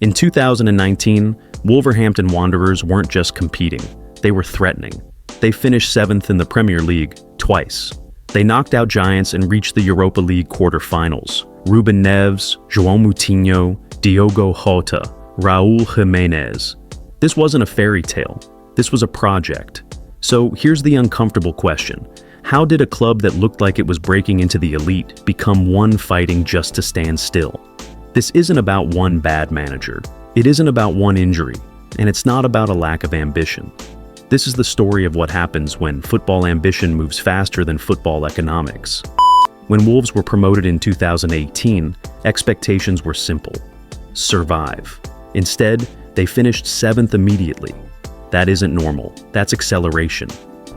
In 2019, Wolverhampton Wanderers weren't just competing, they were threatening. They finished 7th in the Premier League twice. They knocked out giants and reached the Europa League quarter-finals. Ruben Neves, João Moutinho, Diogo Jota, Raúl Jiménez. This wasn't a fairy tale. This was a project. So here's the uncomfortable question. How did a club that looked like it was breaking into the elite become one fighting just to stand still? This isn't about one bad manager. It isn't about one injury. And it's not about a lack of ambition. This is the story of what happens when football ambition moves faster than football economics. When Wolves were promoted in 2018, expectations were simple. Survive. Instead, they finished 7th immediately. That isn't normal. That's acceleration.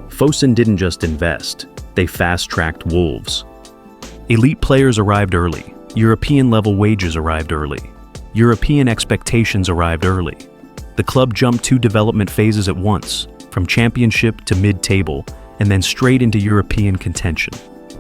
Fosun didn't just invest. They fast-tracked Wolves. Elite players arrived early. European-level wages arrived early. European expectations arrived early. The club jumped 2 development phases at once, from championship to mid-table, and then straight into European contention.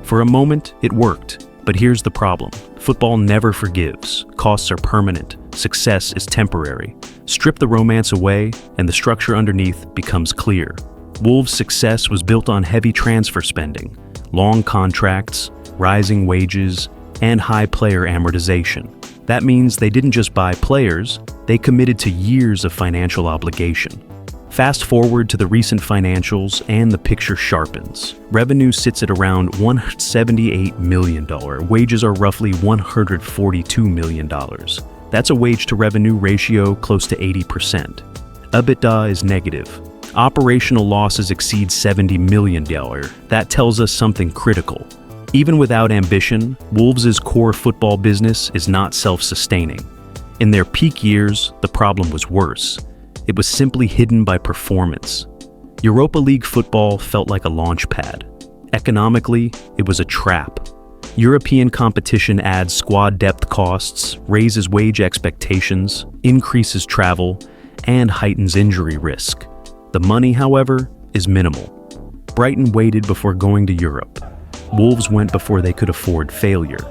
For a moment, it worked. But here's the problem. Football never forgives. Costs are permanent. Success is temporary. Strip the romance away, and the structure underneath becomes clear. Wolves' success was built on heavy transfer spending, long contracts, rising wages, and high player amortization. That means they didn't just buy players, they committed to years of financial obligation. Fast forward to the recent financials and the picture sharpens. Revenue sits at around $178 million. Wages are roughly $142 million. That's a wage-to-revenue ratio close to 80%. EBITDA is negative. Operational losses exceed $70 million. That tells us something critical. Even without ambition, Wolves' core football business is not self-sustaining. In their peak years, the problem was worse. It was simply hidden by performance. Europa League football felt like a launch pad. Economically, it was a trap. European competition adds squad depth costs, raises wage expectations, increases travel, and heightens injury risk. The money, however, is minimal. Brighton waited before going to Europe. Wolves went before they could afford failure.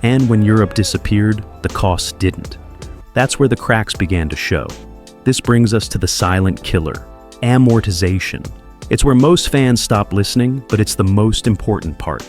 And when Europe disappeared, the costs didn't. That's where the cracks began to show. This brings us to the silent killer, amortization. It's where most fans stop listening, but it's the most important part.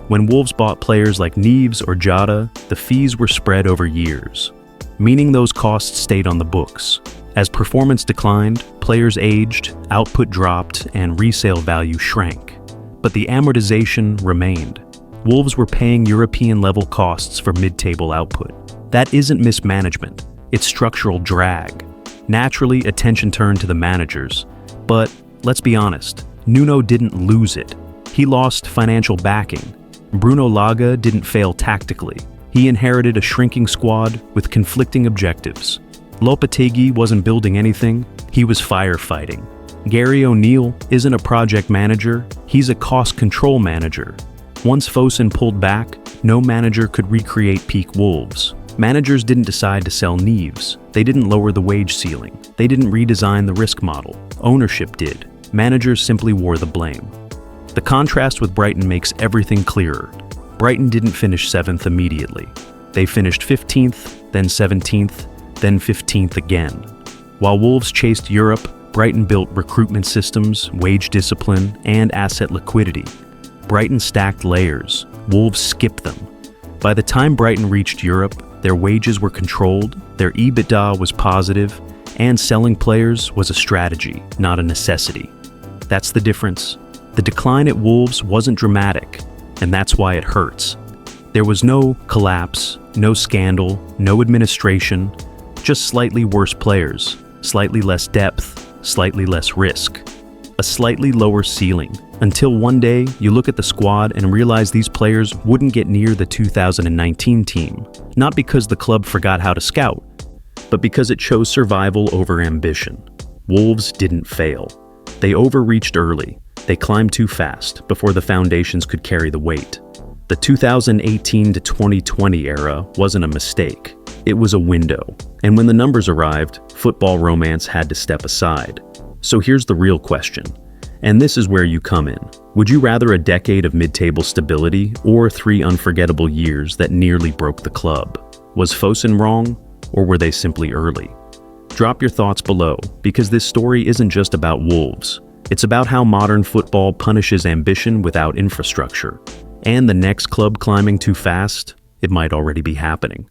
When Wolves bought players like Neves or Jota, the fees were spread over years, meaning those costs stayed on the books. As performance declined, players aged, output dropped, and resale value shrank. But the amortization remained. Wolves were paying European-level costs for mid-table output. That isn't mismanagement, it's structural drag. Naturally, attention turned to the managers. But let's be honest, Nuno didn't lose it. He lost financial backing. Bruno Lage didn't fail tactically. He inherited a shrinking squad with conflicting objectives. Lopetegui wasn't building anything, he was firefighting. Gary O'Neill isn't a project manager, he's a cost control manager. Once Fosun pulled back, no manager could recreate peak Wolves. Managers didn't decide to sell Neves. They didn't lower the wage ceiling. They didn't redesign the risk model. Ownership did. Managers simply wore the blame. The contrast with Brighton makes everything clearer. Brighton didn't finish 7th immediately. They finished 15th, then 17th, then 15th again. While Wolves chased Europe, Brighton built recruitment systems, wage discipline, and asset liquidity. Brighton stacked layers. Wolves skipped them. By the time Brighton reached Europe, their wages were controlled, their EBITDA was positive, and selling players was a strategy, not a necessity. That's the difference. The decline at Wolves wasn't dramatic, and that's why it hurts. There was no collapse, no scandal, no administration, just slightly worse players, slightly less depth, slightly less risk, a slightly lower ceiling, until one day you look at the squad and realize these players wouldn't get near the 2019 team, not because the club forgot how to scout, but because it chose survival over ambition. Wolves didn't fail. They overreached early. They climbed too fast before the foundations could carry the weight. The 2018 to 2020 era wasn't a mistake. It was a window. And when the numbers arrived, football romance had to step aside. So here's the real question. And this is where you come in. Would you rather a decade of mid-table stability or 3 unforgettable years that nearly broke the club? Was Fosun wrong, or were they simply early? Drop your thoughts below, because this story isn't just about Wolves. It's about how modern football punishes ambition without infrastructure. And the next club climbing too fast, it might already be happening.